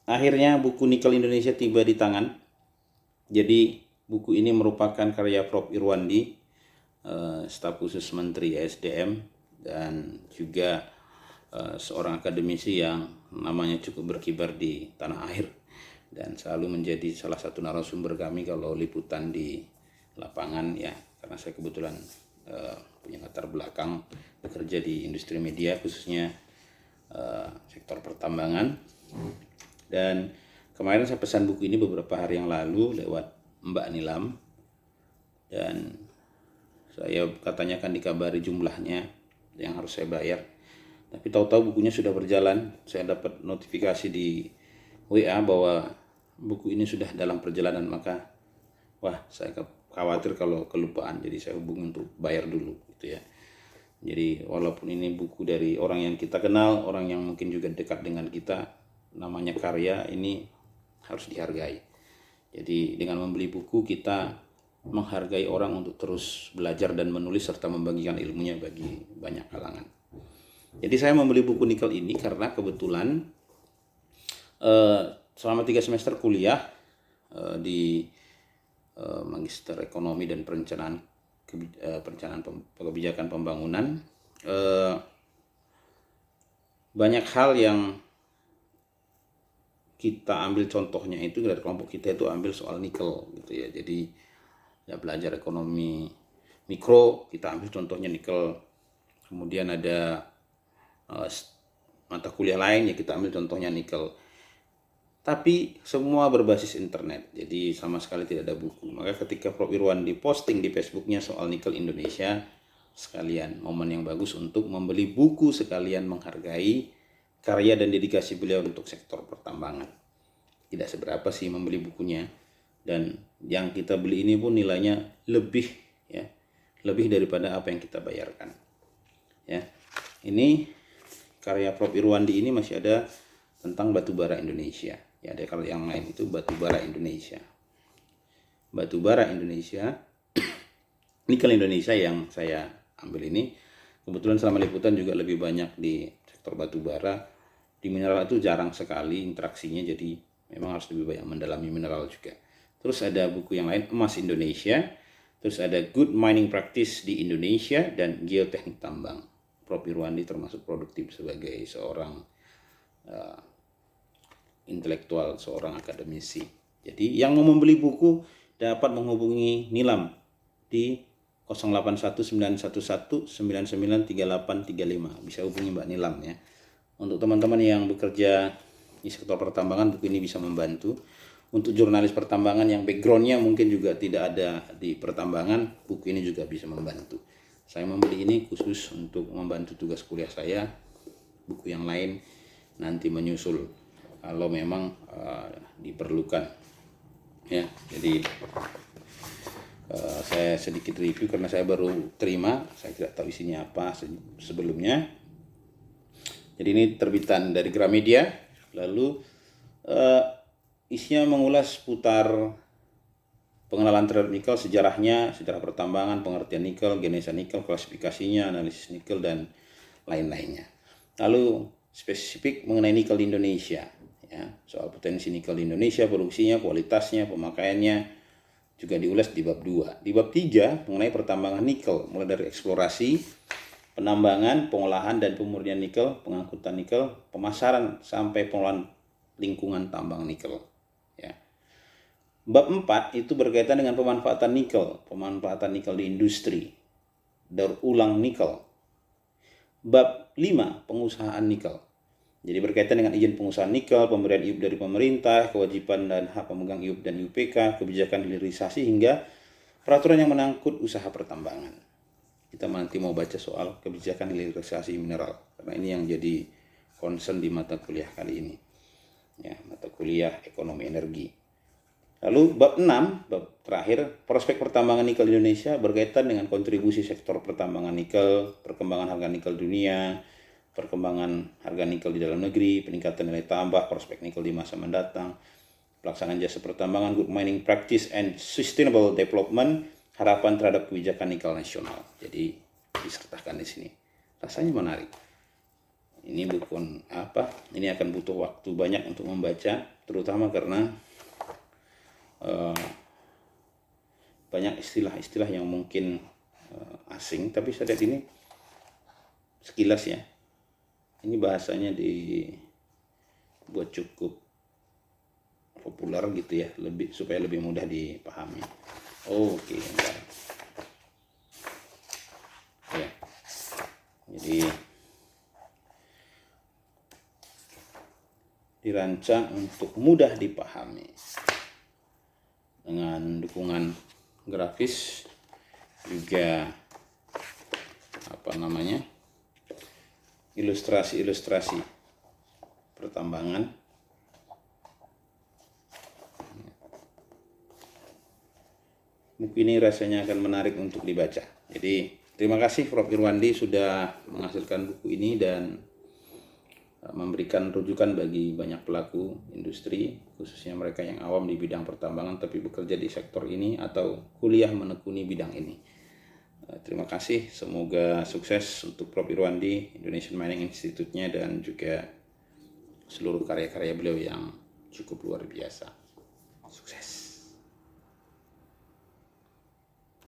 Akhirnya buku Nikel Indonesia tiba di tangan. Jadi buku ini merupakan karya Prof. Irwandi, staf khusus Menteri SDM, dan juga seorang akademisi yang namanya cukup berkibar di tanah air dan selalu menjadi salah satu narasumber kami kalau liputan di lapangan ya, karena saya kebetulan punya latar belakang bekerja di industri media, khususnya sektor pertambangan. Dan kemarin saya pesan buku ini beberapa hari yang lalu lewat Mbak Nilam, dan saya katanya akan dikabari jumlahnya yang harus saya bayar. Tapi tahu-tahu bukunya sudah berjalan. Saya dapat notifikasi di WA bahwa buku ini sudah dalam perjalanan, maka saya khawatir kalau kelupaan, jadi saya hubungi untuk bayar dulu gitu ya. Jadi walaupun ini buku dari orang yang kita kenal, orang yang mungkin juga dekat dengan kita, namanya karya, ini harus dihargai. Jadi dengan membeli buku kita menghargai orang untuk terus belajar dan menulis serta membagikan ilmunya bagi banyak kalangan. Jadi saya membeli buku Nikel ini karena kebetulan selama 3 semester kuliah di Magister Ekonomi dan Perencanaan Kebijakan Pembangunan, banyak hal yang kita ambil contohnya itu dari kelompok kita itu ambil soal nikel gitu ya. Jadi ya belajar ekonomi mikro, kita ambil contohnya nikel. Kemudian ada mata kuliah lain ya kita ambil contohnya nikel. Tapi semua berbasis internet, jadi sama sekali tidak ada buku. Maka ketika Prof. Irwandi posting di Facebooknya soal Nikel Indonesia, sekalian momen yang bagus untuk membeli buku sekalian menghargai karya dan dedikasi beliau untuk sektor pertambangan. Tidak seberapa sih membeli bukunya, dan yang kita beli ini pun nilainya lebih daripada apa yang kita bayarkan. Ya, ini karya Prof. Irwandi ini masih ada tentang batubara Indonesia. Ya, ada kalau yang lain itu batubara Indonesia. Batubara Indonesia, nikel Indonesia yang saya ambil ini, kebetulan selama liputan juga lebih banyak di sektor batubara. Di mineral itu jarang sekali interaksinya, jadi memang harus lebih banyak mendalami mineral juga. Terus ada buku yang lain, Emas Indonesia. Terus ada Good Mining Practice di Indonesia dan Geoteknik Tambang. Prof. Irwandi termasuk produktif sebagai seorang intelektual, seorang akademisi. Jadi yang mau membeli buku dapat menghubungi Nilam di 081911993835. Bisa hubungi Mbak Nilam ya. Untuk teman-teman yang bekerja di sektor pertambangan, buku ini bisa membantu. Untuk jurnalis pertambangan yang backgroundnya mungkin juga tidak ada di pertambangan, buku ini juga bisa membantu. Saya membeli ini khusus untuk membantu tugas kuliah saya. Buku yang lain nanti menyusul kalau memang diperlukan. Ya, jadi saya sedikit review karena saya baru terima, saya tidak tahu isinya apa sebelumnya. Jadi ini terbitan dari Gramedia, lalu isinya mengulas putar pengenalan terhadap nikel, sejarahnya, sejarah pertambangan, pengertian nikel, genesa nikel, klasifikasinya, analisis nikel, dan lain-lainnya. Lalu spesifik mengenai nikel di Indonesia, ya, soal potensi nikel di Indonesia, produksinya, kualitasnya, pemakaiannya, juga diulas di bab 2. Di bab 3 mengenai pertambangan nikel, mulai dari eksplorasi, penambangan, pengolahan dan pemurnian nikel, pengangkutan nikel, pemasaran sampai pengolahan lingkungan tambang nikel. Ya. Bab 4 itu berkaitan dengan pemanfaatan nikel di industri, daur ulang nikel. Bab 5 pengusahaan nikel. Jadi berkaitan dengan izin pengusahaan nikel, pemberian IUP dari pemerintah, kewajiban dan hak pemegang IUP dan IUPK, kebijakan hilirisasi hingga peraturan yang menangkut usaha pertambangan. Kita nanti mau baca soal kebijakan hilirisasi mineral karena ini yang jadi concern di mata kuliah kali ini. Ya, mata kuliah ekonomi energi. Lalu bab 6, bab terakhir, prospek pertambangan nikel di Indonesia berkaitan dengan kontribusi sektor pertambangan nikel, perkembangan harga nikel dunia, perkembangan harga nikel di dalam negeri, peningkatan nilai tambah, prospek nikel di masa mendatang, pelaksanaan jasa pertambangan, good mining practice and sustainable development, harapan terhadap kebijakan nikel nasional. Jadi disertakan di sini. Rasanya menarik. Ini buku apa? Ini akan butuh waktu banyak untuk membaca, terutama karena banyak istilah-istilah yang mungkin asing, tapi saya lihat ini sekilas ya, ini bahasanya dibuat cukup populer gitu ya, supaya lebih mudah dipahami. Oke, bentar. Ya, jadi dirancang untuk mudah dipahami dengan dukungan grafis, juga ilustrasi pertambangan. Buku ini rasanya akan menarik untuk dibaca. Jadi terima kasih Prof. Irwandi sudah menghasilkan buku ini dan memberikan rujukan bagi banyak pelaku industri, khususnya mereka yang awam di bidang pertambangan tapi bekerja di sektor ini atau kuliah menekuni bidang ini. Terima kasih, semoga sukses untuk Prof. Irwandi, Indonesian Mining Institute-nya, dan juga seluruh karya-karya beliau yang cukup luar biasa. Sukses.